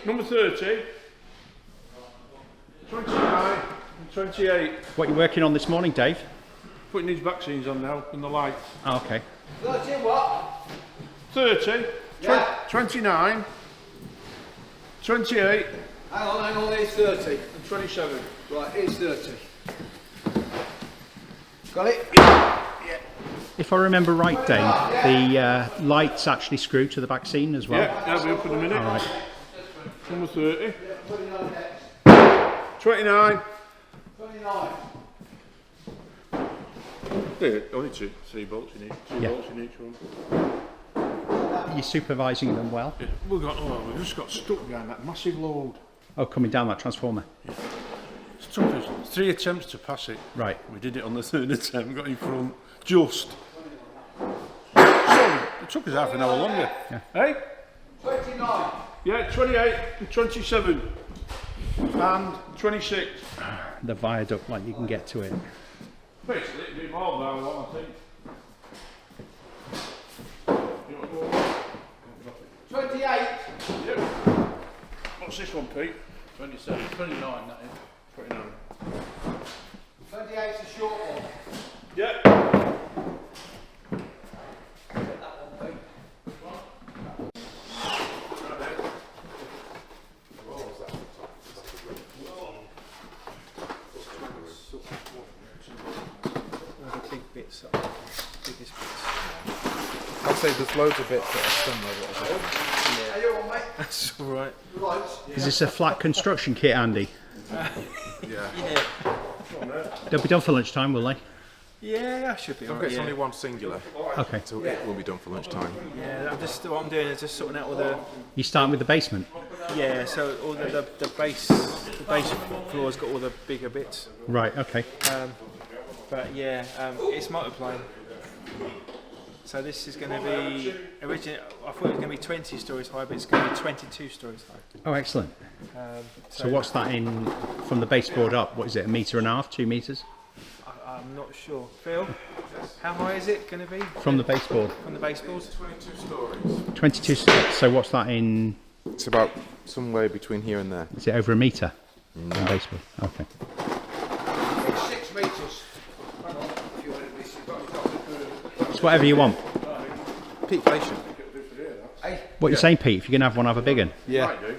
number 30, 29 and 28. What are you working on this morning, Dave? Putting these vaccines on now and the lights. Oh, okay. 30 what? 30, Yeah. 29, 28 Hang on, it's 30. and 27. Right, it's 30. Got it? If I remember right, Dave, the lights actually screw to the vaccine as well. Yeah, that'll be up in a minute. All right. Number 30, 29. 29. There, only three bolts you need. Two bolts in each one. You're supervising them well. Yeah, we just got stuck behind that massive load. Oh, coming down that transformer. It took us 3 attempts to pass it. Right. We did it on the 3rd attempt, got in front, just. So, it took us half an hour longer. Yeah. Hey? 29. Yeah, 28 and 27 and 26. The viaduct, like you can get to it. Basically, it'd be more than what I think. 28. Yep. What's this one, Pete? 27, 29 that is. 29. 28's a short one. Yeah. Get that one, Pete. The big bits, biggest bits. I'd say there's loads of bits that are similar. Are you on, mate? That's alright. Lights. Is this a flat construction kit, Andy? Yeah. They'll be done for lunchtime, will they? Yeah, I should be Don't alright. forget it's only one singular, Okay. so it will be done for lunchtime. Yeah, what I'm doing is just sorting out all the. You starting with the basement? Yeah, so all the base floor's got all the bigger bits. Right, okay. But yeah, it's multiplying. So this is going to be originally. I thought it was going to be 20 stories high, but it's going to be 22 stories high. Oh, excellent. So what's that in from the baseboard up? What is it, 1.5 meters, 2 meters? I'm not sure. Phil, how high is it going to be? From the baseboard? From the baseboard? 22 stories. 22, so what's that in, It's about somewhere between here and there. is it over 1 metre? No. On baseboard, okay. It's 6 metres. Hang on. If you want it, you've got It's whatever you want. Peak Nation. Hey, What you're saying, Pete, if you're going to have one, have a big one? Yeah. Might do.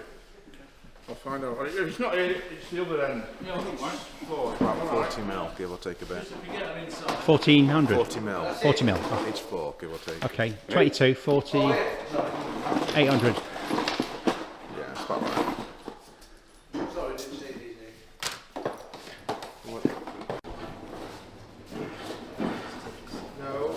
I'll find out. If it's not here, it's the other end. About 40 mil, give or take a bit. 1400? 40 mil. 40 mil. Oh, Each floor, give or take. okay, 22, 40, 800. Yeah, that's about right. sorry, didn't see these. No.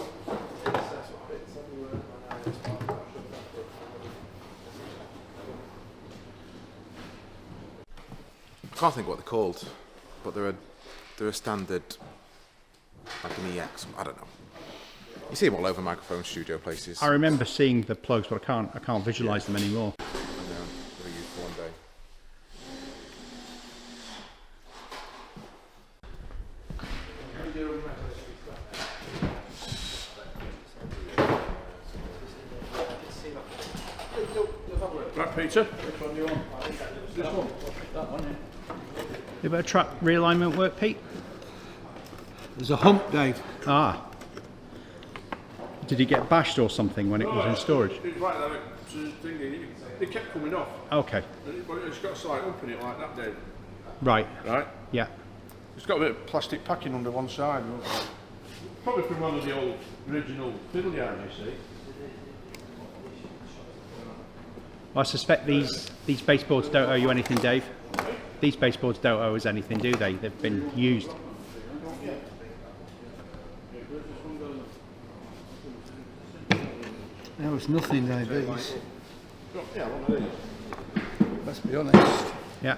I can't think what they're called, but they're a standard, like an EX. I don't know. You see them all over microphone studio places. I remember seeing the plugs, but I can't visualise them anymore. I know, they're used for one day. Right, Peter? This one? That one, yeah. A bit of track realignment work, Pete? There's a hump, Dave. Ah. Did it get bashed or something when it was in storage? It's right there, to thingy. It kept coming off. Okay. But it's got a slight hump in it like that, Dave. Right. Right? Yeah. It's got a bit of plastic packing under one side. Probably from one of the old original fiddle yards, you see. Well, I suspect these baseboards don't owe you anything, Dave. These baseboards don't owe us anything, do they? They've been used. There was nothing like these. Yeah, one of these. Let's be honest. Yeah.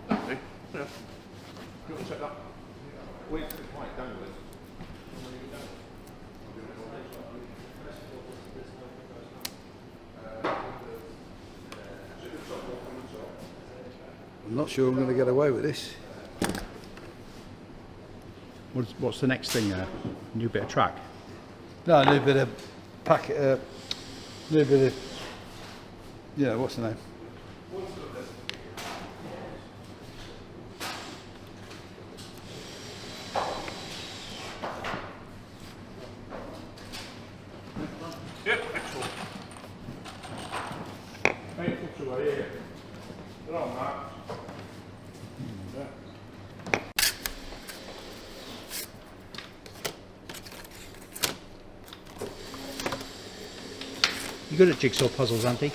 That'd be. Yeah. You want to take that? Wait, quite down with it. I'm not sure I'm going to get away with this. What's the next thing there? New bit of track? No, a new bit of packet, new bit of, yeah, what's the name? way here. They're all marked. Yeah. You good at jigsaw puzzles, Andy?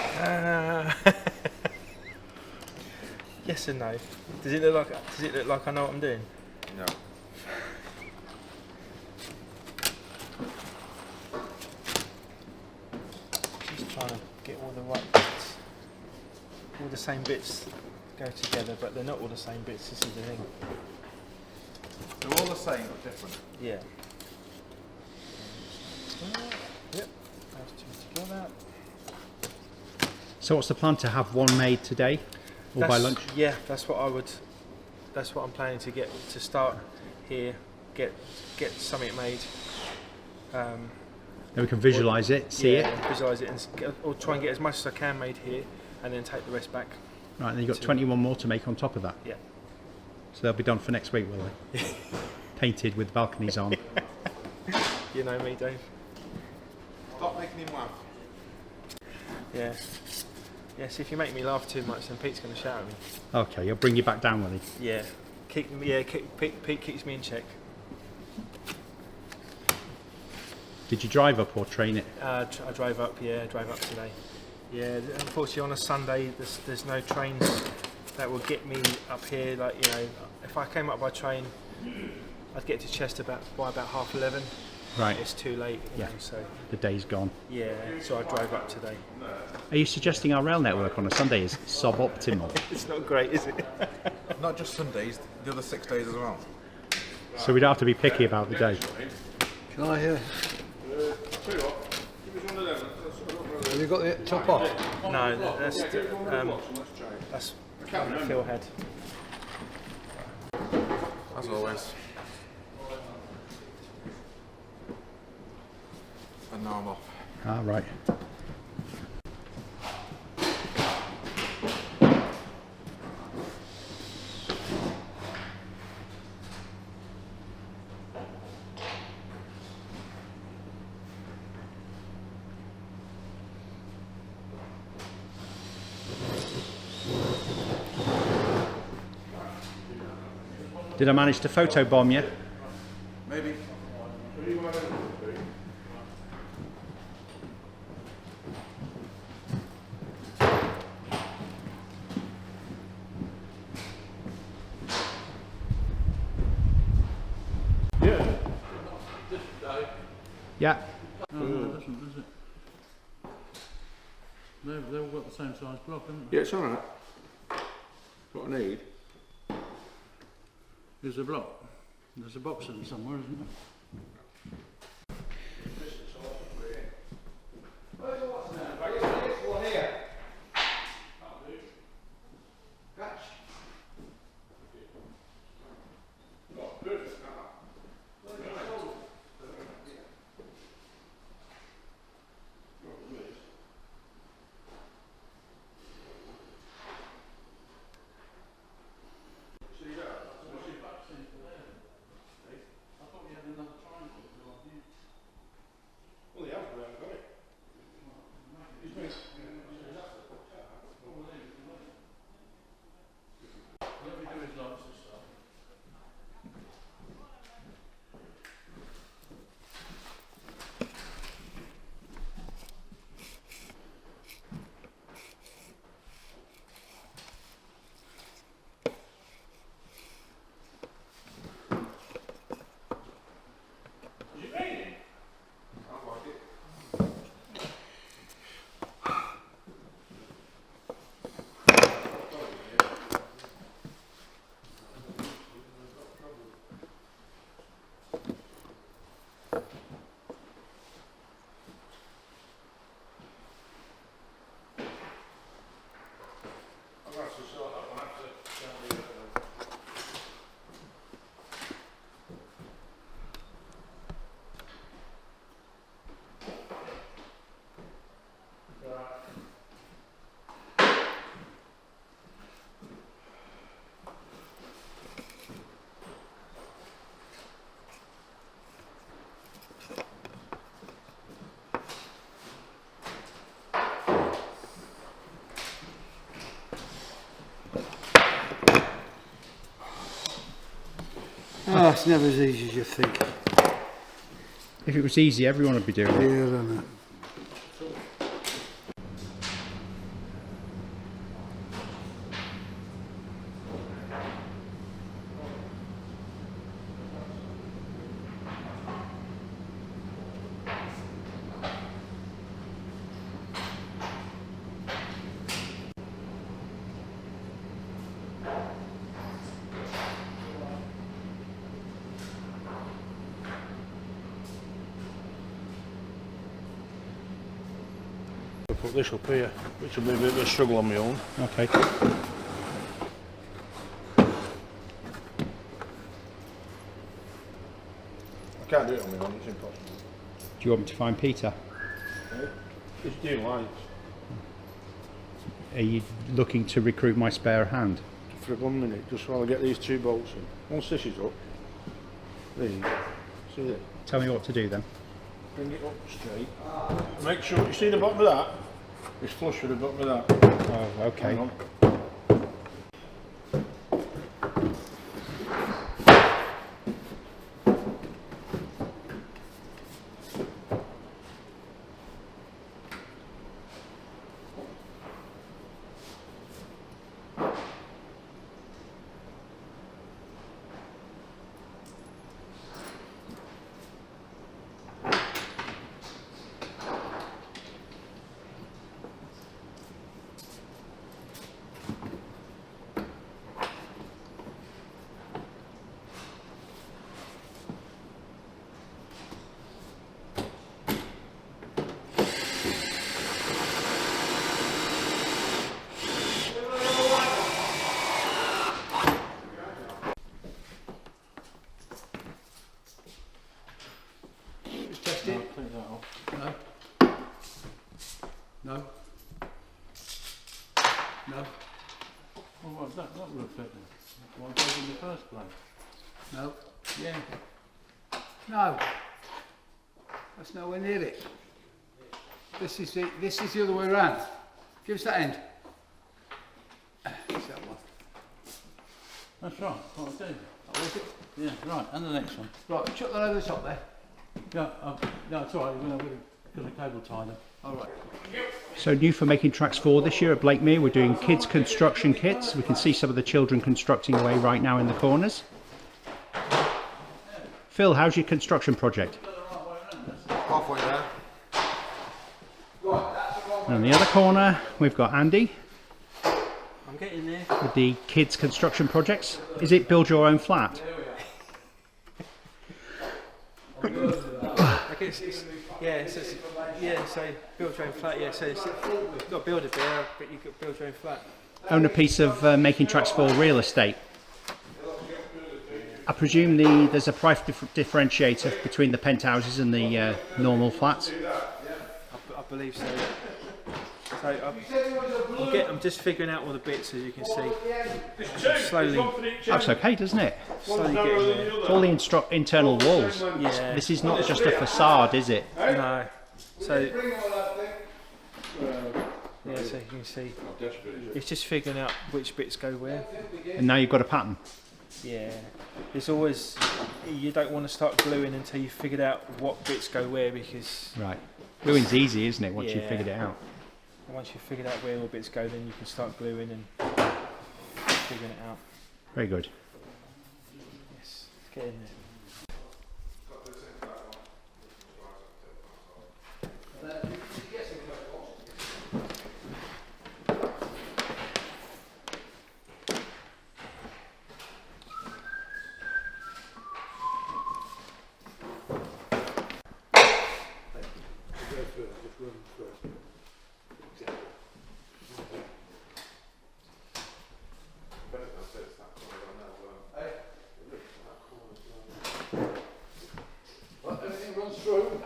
Yes and no. Does it look like I know what I'm doing? No. Just trying to get all the right bits. All the same bits go together, but they're not all the same bits. This is the thing. They're all the same but different. Yeah. Yep. Those two together. So what's the plan, to have one made today or by lunch? Yeah, that's what I would. That's what I'm planning to get to start here. Get something made. Then we can visualise it, see it. Visualise it, or try and get as much as I can made here, and then take the rest back. Right, and then you've got 21 more to make on top of that. Yeah. So they'll be done for next week, will they? Painted with balconies on. You know me, Dave. Stop making him laugh. Yeah. Yes, if you make me laugh too much, then Pete's going to shout at me. Okay, he'll bring you back down, will he? Yeah. Pete keeps me in check. Did you drive up or train it? I drove up. Yeah, I drove up today. Yeah, unfortunately on a Sunday there's no trains that will get me up here. Like, you know, if I came up by train, I'd get to Chester by about 11:30. Right. It's too late. You Yeah. know, so The day's gone. yeah, so I drove up today. Are you suggesting our rail network on a Sunday is suboptimal? It's not great, is it? Not just Sundays, the other 6 days as well. So we don't have to be picky about the day. Can I hear? Tell you what, give us one of them. Have you got the top off? No, that's Phil had. As always. And now I'm off. Ah, right. Did I manage to photobomb you? Maybe. Yeah. No, it doesn't, does it? They've all got the same size block, haven't they? Yeah, it's alright. What I need. There's a block. There's a box in somewhere, isn't there? it's never as easy as you think. If it was easy, everyone would be doing it. Yeah, I don't know. I'll put this up here, which will be a bit of a struggle on my own. Okay. I can't do it on my own, it's impossible. Do you want me to find Peter? It's doing lights. Are you looking to recruit my spare hand? For 1 minute, just while I get these 2 bolts in. Once this is up, there you go. See it? Tell me what to do then. Bring it up straight. Make sure, you see the bottom of that? It's flush with the bottom of that. Oh, okay. Hang on. No. No. Well, that would have fit then. Why go in the first place? No. Yeah. No. That's nowhere near it. This is the other way around. Give us that end. It's that one. That's right. What I do. Oh, is it? Yeah, right. And the next one. Right, chuck that over the top there. Yeah, no, it's all right. We're going to get a cable tied up. All right. So new for Making Tracks 4 this year at Blakemere, we're doing kids construction kits. We can see some of the children constructing away right now in the corners. Phil, how's your construction project? Halfway there. And on the other corner, we've got Andy I'm getting there. with the kids construction projects. Is it build your own flat? I guess so build your own flat, yeah, so you've got to build a bit, but you've got to build your own flat. Own a piece of Making Tracks 4 real estate. I presume there's a price differentiator between the penthouses and the normal flats. I believe so. So I'm just figuring out all the bits, as you can see. Slowly That's okay, doesn't it? getting there. It's all the internal walls. Yeah. This is not just a facade, is it? No. So yeah, so you can see. It's just figuring out which bits go where. And now you've got a pattern. Yeah. There's always, you don't want to start gluing until you've figured out what bits go where, because Right. Gluing's easy, isn't it, once you've Yeah. figured it out? once you've figured out where all bits go, then you can start gluing and figuring it out. Very good. Yes, let's get in there. Everything runs through.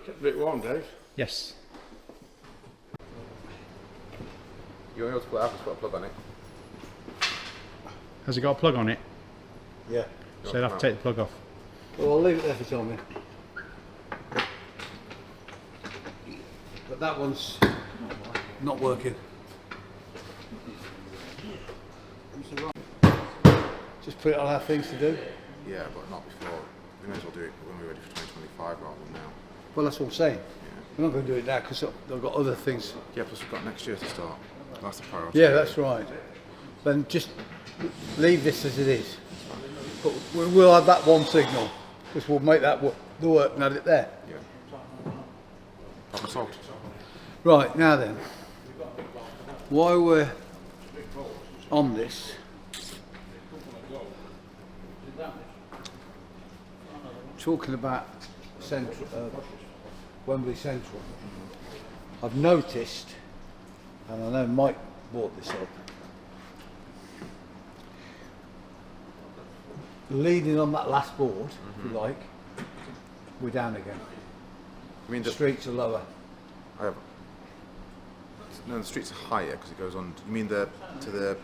Kept a bit warm, Dave. Yes. You only have to put half put a plug on it. Has it got a plug on it? Yeah. So you'll have to take the plug off. Well, I'll leave it there for Tommy. that one's not working. Just put it on our things to do. Yeah, but not before. We may as well do it when we're ready for 2025 rather than now. Well, that's what I'm saying. We're not going to do it now because I've got other things. Yeah, plus we've got next year to start. That's the priority. Yeah, that's right. Then just leave this as it is. But we'll have that one signal because we'll make that the work and add it there. Yeah. Problem solved. Right, now then, while we're on this, talking about Wembley Central, I've noticed, and I know Mike brought this up, leading on that last board, if you like, we're down again. You mean The streets are lower. I have. No, the streets are higher because it goes on. You mean to the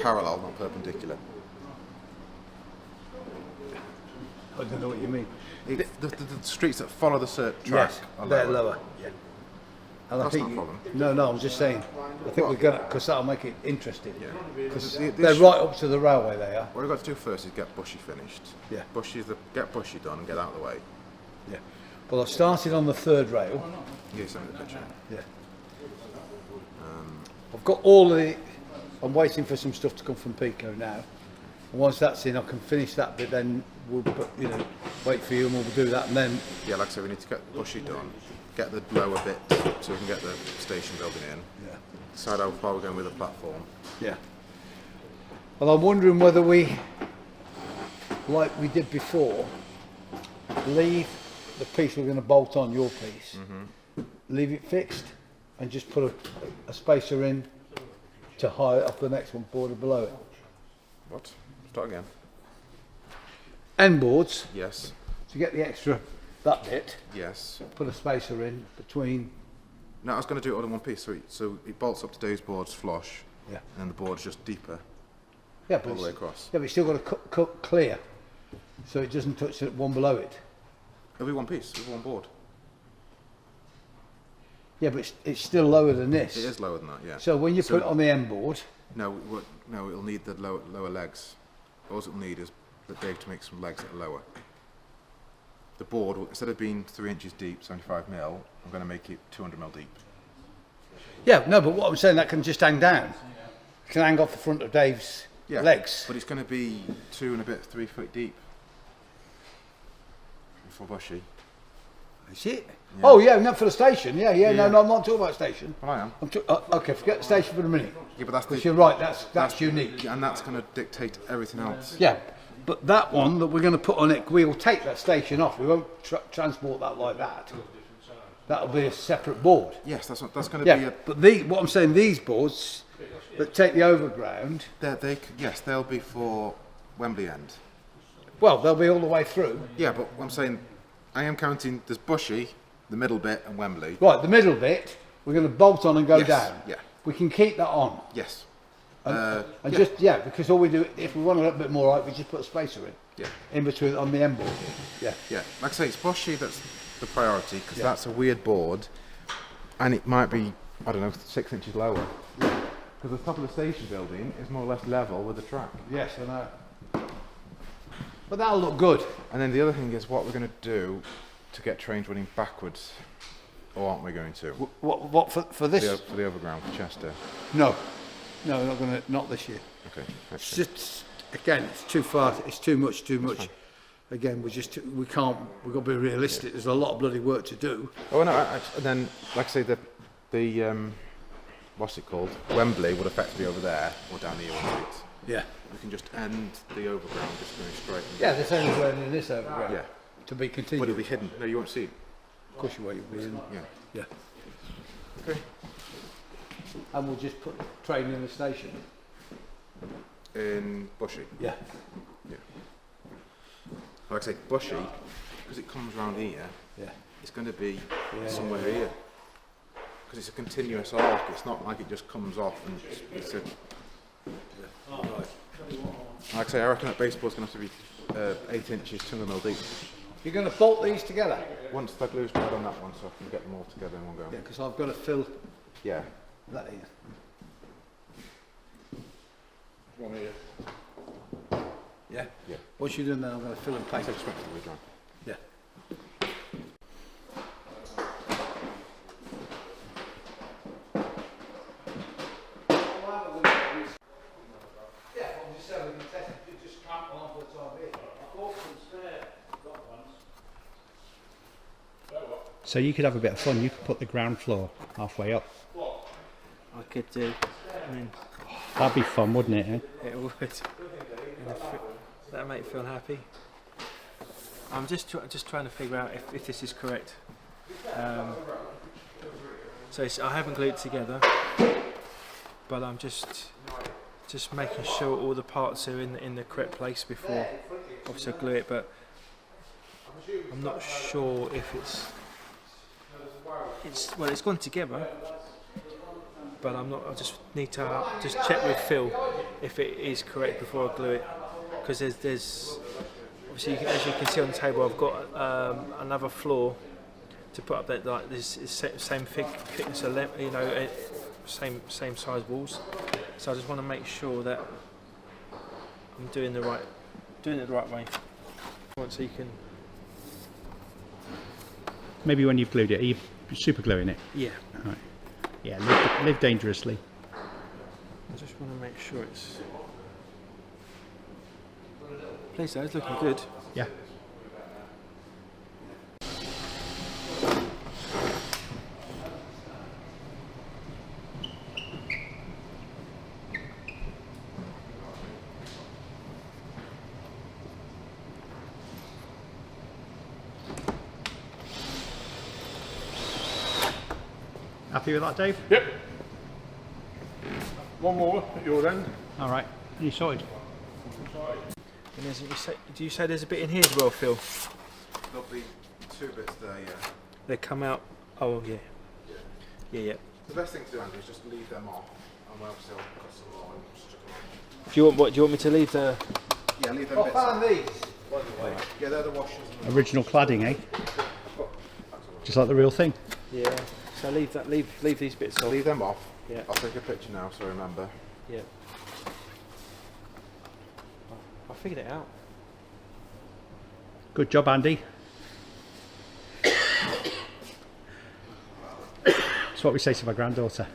parallel, not perpendicular? I don't know what you mean. The streets that follow the track Yes, are they're lower. lower. Yeah. And That's not a problem. No, I'm just saying. I think we're gonna, because that'll make it interesting. Yeah. Because This- they're right up to the railway. They are. What we've got to do first is get Bushy finished. Yeah. Get Bushy done and get out of the way. Yeah. Well, I've started on the third rail. You send me the picture. Yeah. I've got all of the. I'm waiting for some stuff to come from Pico now. And once that's in, I can finish that bit. Then we'll, wait for you, and we'll do that, and then. Yeah, like I said, we need to get Bushy done, get the lower bit so we can get the station building in. Yeah. Decide how far we're going with the platform. Yeah. Well, I'm wondering whether we, like we did before, leave the piece we're going to bolt on, your piece, leave it fixed, and just put a spacer in to high off the next one, border below it. What? Start again. End boards, Yes. to get the extra, that bit, Yes. put a spacer in between. No, I was going to do it all in one piece, so it bolts up to Dave's boards flush, Yeah. and the board's just deeper Yeah, all the way across. Yeah, but you still got to cut clear, so it doesn't touch the one below it. It'll be one piece, it'll be one board. Yeah, but it's still lower than this. It is lower than that, yeah. So when you So- put it on the end board, No, it'll need the lower legs. All it'll need is that Dave to make some legs that are lower. The board, instead of being 3 inches deep, 75 mil, I'm going to make it 200 mil deep. yeah, no, but what I'm saying, that can just hang down. It can hang off the front of Dave's Yeah, legs. but it's going to be 2 and a bit, 3 foot deep. For Bushy. Is it? Yeah. Oh, yeah, not for the station. Yeah, Yeah. no, I'm not talking about station. Well, I am. Okay, forget the station for a minute. Yeah, but that's Because the, you're right, that's unique. and that's going to dictate everything else. Yeah, but that one that we're going to put on it, we'll take that station off. We won't transport that like that. That'll be a separate board. Yes, that's going to Yeah, be a. but what I'm saying, these boards that take the overground, Yes, they'll be for Wembley end. well, they'll be all the way through. Yeah, but I'm saying, I am counting. There's Bushy, the middle bit, and Wembley. Right, the middle bit, we're going to bolt on and go Yes, down. yeah. We can keep that on. Yes. And Yeah. because all we do, if we want a little bit more height, we just put a spacer in. Yeah. In between, on the end board. Yeah. Yeah, like I say, it's Bushy that's the priority because that's a weird board, and it might be, I don't know, 6 inches lower. Because the top of the station building is more or less level with the track. Yes, I know. But that'll look good. And then the other thing is what we're going to do to get trains running backwards, or aren't we going to? What for this? For the overground for Chester. No, we're not going to. Not this year. Okay. It's just again, it's too far. It's too much. Again, we can't. We've got to be realistic. There's a lot of bloody work to do. Oh no! And then, like I say, the what's it called? Wembley would effectively be over there or down here one street. Yeah. We can just end the overground, just going straight. Yeah, there's only one in this overground. Yeah. To be But continued. it'll be hidden. No, you won't see it. Of course you will. You'll be in. Yeah. Yeah. Okay. And we'll just put the train in the station. In Bushy. Yeah. Yeah. Like I say, Bushy, because it comes round here, Yeah. it's going to be Yeah, somewhere here. Because it's a continuous arc. It's not like it just comes off and it's a. Like I say, I reckon that baseboard's going to have to be 8 inches, 200 mil deep. You're going to bolt these together. once the glue's dried on that one, so I can get them all together in one go. Yeah, because I've got to fill Yeah. that in. One here. Yeah? Yeah. Once you're done that, I'm going to fill and paint. It's expected to be dry. Yeah. So you could have a bit of fun. You could put the ground floor halfway up. I could do. I mean, That'd be fun, wouldn't it? Eh? it would. That'd make me feel happy. I'm just trying to figure out if this is correct. I haven't glued it together, but I'm just making sure all the parts are in the correct place before obviously I glue it. But I'm not sure if it's gone together. But I'm not. I just need to just check with Phil if it is correct before I glue it, because there's obviously as you can see on the table, I've got another floor to put up that like this is same thickness of same size walls. So I just want to make sure that I'm doing it the right way. So you can. Maybe when you've glued it, are you super gluing it? Yeah. All right. Yeah, live dangerously. I just want to make sure it's. Please, though, it's looking good. Yeah. Happy with that, Dave? Yep. One more at your end. All right. You sorted? And do you say there's a bit in here as well, Phil? There'll be 2 bits there, yeah. They come out. Oh yeah. Yeah. The best thing to do, Andrew, is just leave them off, and we'll obviously cut some more and stick them on. Do you want me to leave the? Yeah, leave them I bits found on. these. Yeah, they're the washers. And the Original cladding, eh? Just like the real thing. Yeah. So leave that. Leave these bits off. leave them off. Yeah. I'll take a picture now, so remember. Yeah. I figured it out. Good job, Andy. That's what we say to my granddaughter.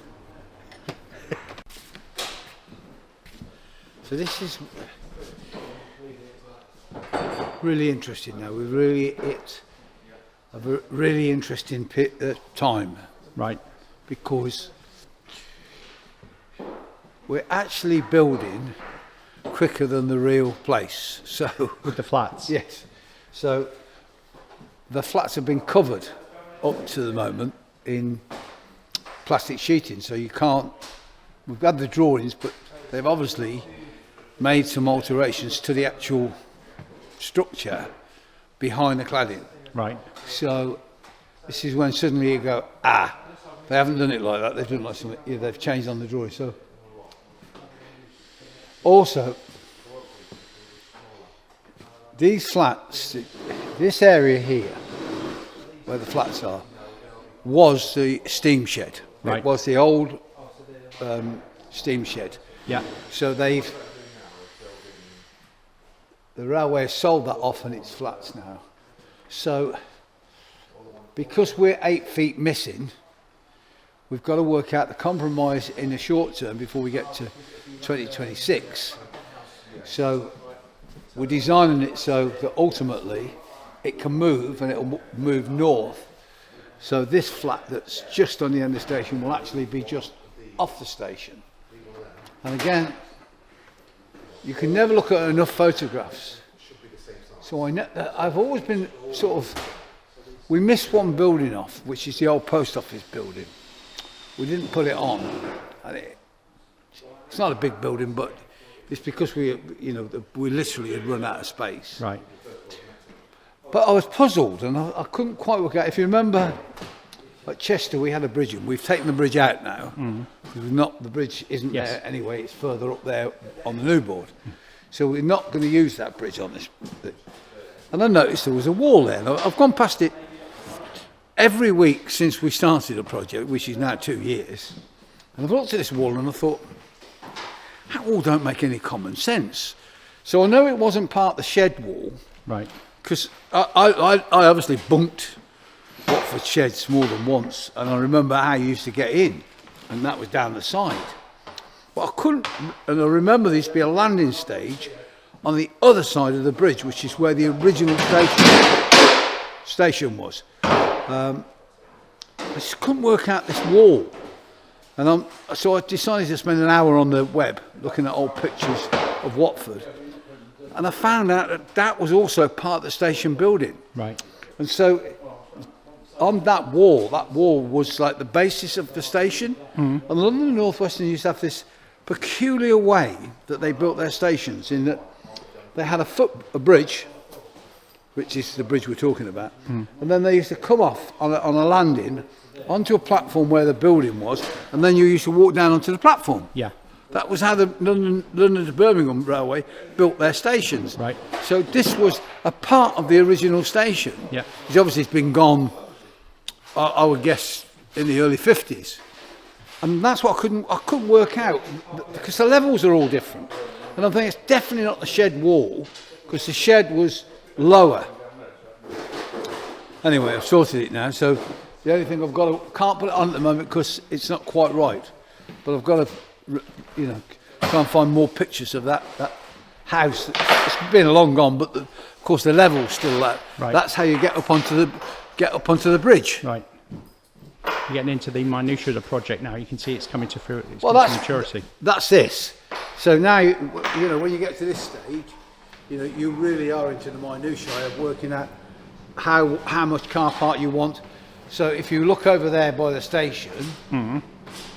So this is really interesting now. We've really hit a really interesting time, Right. because we're actually building quicker than the real place. So With the flats. yes, so the flats have been covered up to the moment in plastic sheeting, so you can't. We've had the drawings, but they've obviously made some alterations to the actual structure behind the cladding. Right. So this is when suddenly you go, they haven't done it like that. They've done it like something. Yeah, they've changed on the drawing. So also, these flats, this area here, where the flats are, was the steam shed. Right. It was the old steam shed. Yeah. So the railway has sold that off and it's flats now. So because we're 8 feet missing, we've got to work out the compromise in the short term before we get to 2026. So we're designing it so that ultimately it can move, and it'll move north. So this flat that's just on the end of the station will actually be just off the station. And again, you can never look at enough photographs. So I've always been sort of, we missed one building off, which is the old post office building. We didn't put it on. And it's not a big building, but it's because we literally had run out of space. Right. But I was puzzled, and I couldn't quite work out. If you remember, at Chester we had a bridge, and we've taken the bridge out now. The bridge isn't Yes. there anyway. It's further up there on the new board. So we're not going to use that bridge on this. And I noticed there was a wall there. And I've gone past it every week since we started the project, which is now 2 years, and I've looked at this wall and I thought, that wall don't make any common sense. So I know it wasn't part of the shed wall, Right. because I obviously bunked Watford sheds more than once, and I remember how you used to get in, and that was down the side. But I couldn't, and I remember there used to be a landing stage on the other side of the bridge, which is where the original station was. I just couldn't work out this wall, and so I decided to spend an hour on the web looking at old pictures of Watford, and I found out that that was also part of the station building. Right. And so on that wall was like the basis of the station. And London North Western used to have this peculiar way that they built their stations, in that they had a bridge, which is the bridge we're talking about, and then they used to come off on a landing onto a platform where the building was, and then you used to walk down onto the platform. Yeah. That was how the London to Birmingham Railway built their stations. Right. So this was a part of the original station. Yeah. Which obviously it's been gone, I would guess, in the early 50s. And that's what I couldn't work out, because the levels are all different. And I think it's definitely not the shed wall, because the shed was lower. Anyway, I've sorted it now, so the only thing can't put it on at the moment because it's not quite right. But I've got to, try and find more pictures of that house. It's been long gone, but of course the level's still there. Right. That's how you get up onto the bridge. Right. You're getting into the minutiae of the project now. You can see it's coming to maturity. That's this. So now, when you get to this stage, you really are into the minutiae of working out how much car park you want. So if you look over there by the station,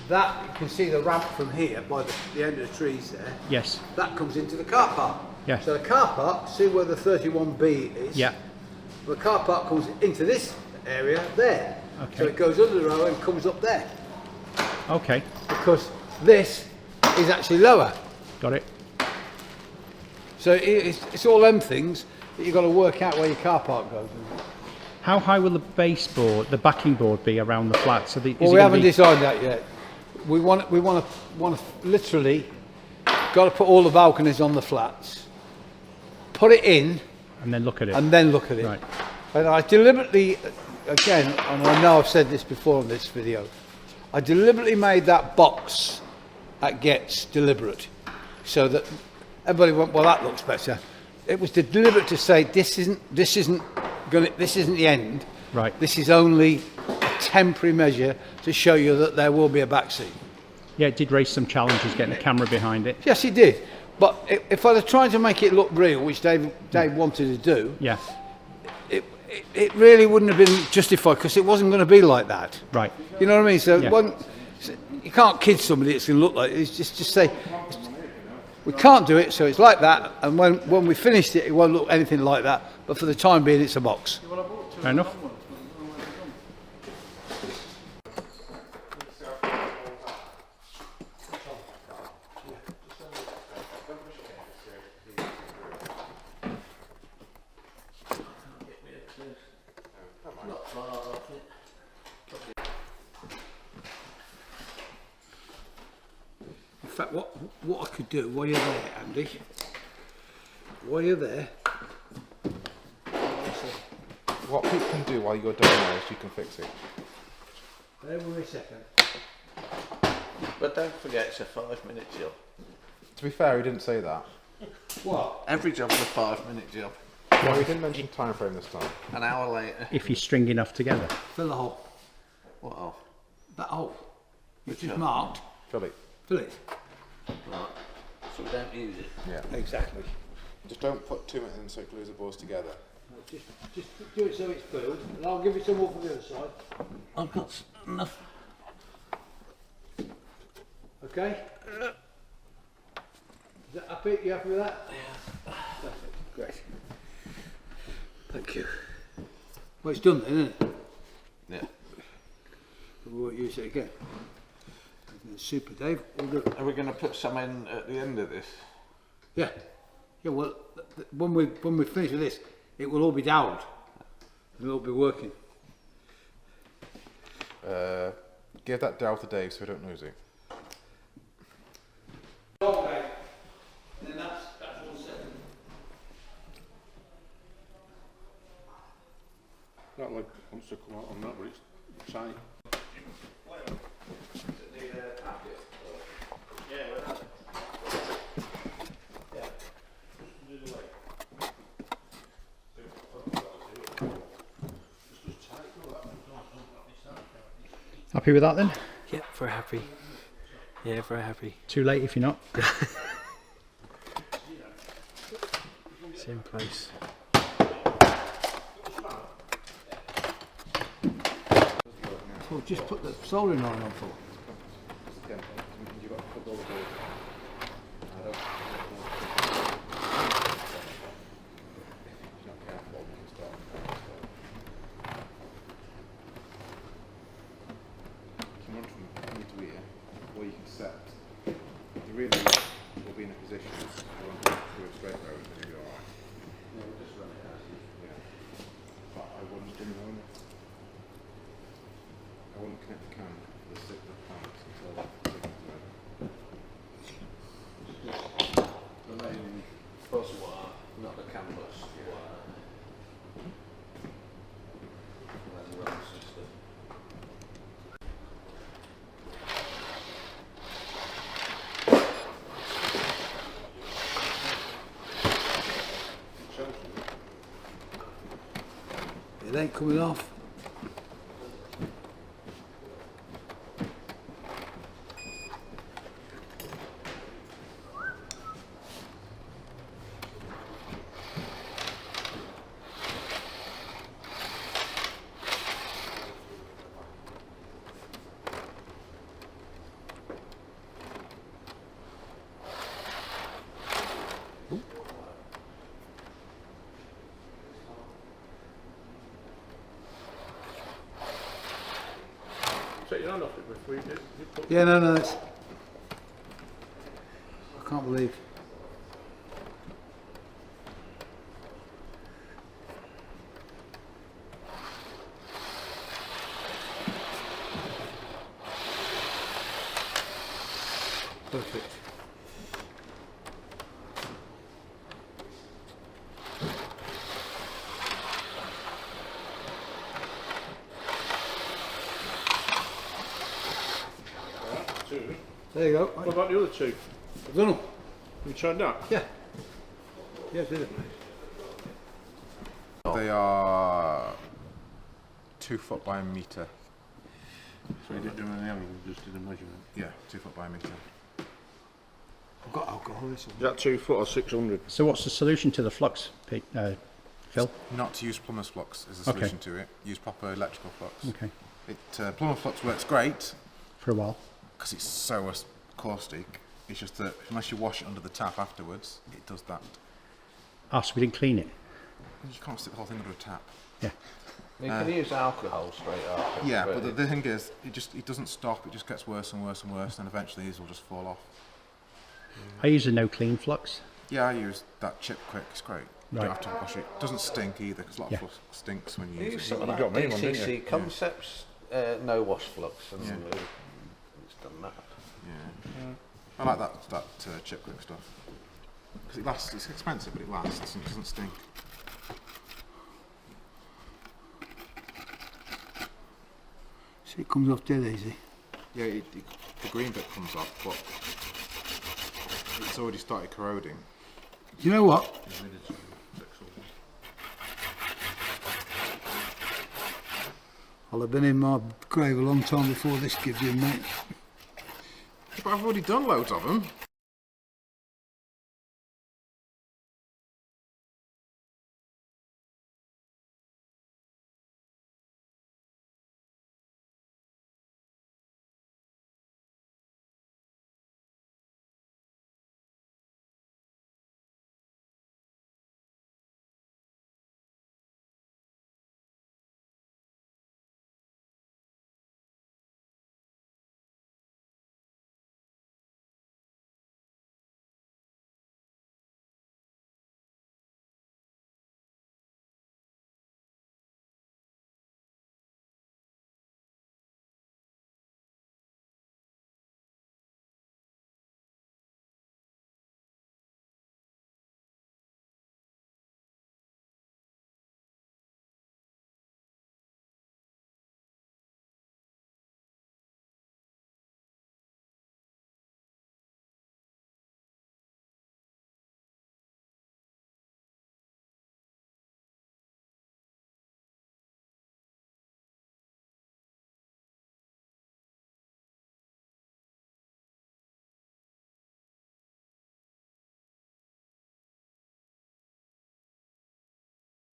that you can see the ramp from here by the end of the trees there. Yes. That comes into the car park. Yeah. So the car park, see where the 31B is? Yeah. The car park comes into this area there. Okay. So it goes under the road and comes up there. Okay. Because this is actually lower. Got it. So it's all them things that you've got to work out where your car park goes. How high will the baseboard, the backing board, be around the flat? So Well, we haven't decided that yet. We want to literally got to put all the balconies on the flats, put it in, and then look at it. and then look at it. Right. And I deliberately, again, and I know I've said this before in this video, I deliberately made that box that gets deliberate, so that everybody went, well, that looks better. It was deliberate to say this isn't the end. Right. This is only a temporary measure to show you that there will be a back seat. Yeah, it did raise some challenges getting the camera behind it. Yes, it did. But if I'd have tried to make it look real, which Dave wanted to do, Yeah. it really wouldn't have been justified, because it wasn't going to be like that. Right. You know what I mean? So Yeah. you can't kid somebody it's going to look like it. It's just say, we can't do it, so it's like that, and when we finished it, it won't look anything like that, but for the time being, it's a box. Fair enough. In fact, what I could do while you're there, Andy, while you're there, What people can do while you're doing this, you can fix it. bear with me a second. But don't forget it's a 5-minute job. To be fair, he didn't say that. What? Every job's a 5-minute job. No, he didn't mention time frame this time. An hour later. If you string enough together. Fill the hole. What else? That hole. Which is hole? marked. Fill it. Fill it. Right. So we don't use it. Yeah. Exactly. Just don't put too much in so you glue the boards together. Just do it so it's filled, and I'll give you some more from the other side. I've got enough. Okay? Is that happy? You happy with that? Yeah. Perfect. Great. Thank you. Well, it's done then, isn't it? Yeah. We won't use it again. Super, Dave. All good. Are we going to put some in at the end of this? Yeah. Yeah. Well, when we finish with this, it will all be dowelled. It'll all be working. Give that dowel to Dave so we don't lose it. Okay. Then that's all set. That leg wants to come out on that, but it's tight. Happy with that then? Yeah, very happy. Yeah, very happy. Too late if you're not. It's in place. So just put the soldering iron on for. Or you can set. You really will be in a position to do a straight road and you'll be alright. No, we'll just run it as is. Yeah. But I wouldn't do my own. I wouldn't connect the can to the plants until the signal's ready. The main buzz wire, not the canvas wire. And then the run system. It ain't coming off. Take your hand off it before you do. Yeah, no, it's. I can't believe. Perfect. Two. There you go. What about the other two? I don't know. You tried that? Yeah. Yeah, did it. They are 2 foot by a metre. So you didn't do any other, you just did a measurement. Yeah, 2 foot by a metre. I've got alcohol this one. Is that 2 foot or 600? So what's the solution to the flux, Phil? Not to use plumber's flux is the Okay. solution to it. Use proper electrical flux. Okay, Plumber's flux works great for a while. because it's so caustic. It's just that unless you wash it under the tap afterwards, it does that. Ah, so we didn't clean it. You can't stick the whole thing under a tap. You can use alcohol straight up. Yeah, but the thing is, it doesn't stop. It just gets worse and worse and worse, and eventually these will just fall off. I use a no clean flux. Yeah, I use that Chip Quick. It's great. You Right. don't have to wash it. It doesn't stink either because a lot of flux stinks when you You use use it. some of that got me one, didn't DCC you? Concepts no wash flux and Yeah. it's done that. Yeah. I like that Chip Quick stuff because it lasts. It's expensive, but it lasts and it doesn't stink. See, it comes off dead easy. Yeah, the green bit comes off, but it's already started corroding. You know what? I'll have been in my grave a long time before this gives in, mate. But I've already done loads of them.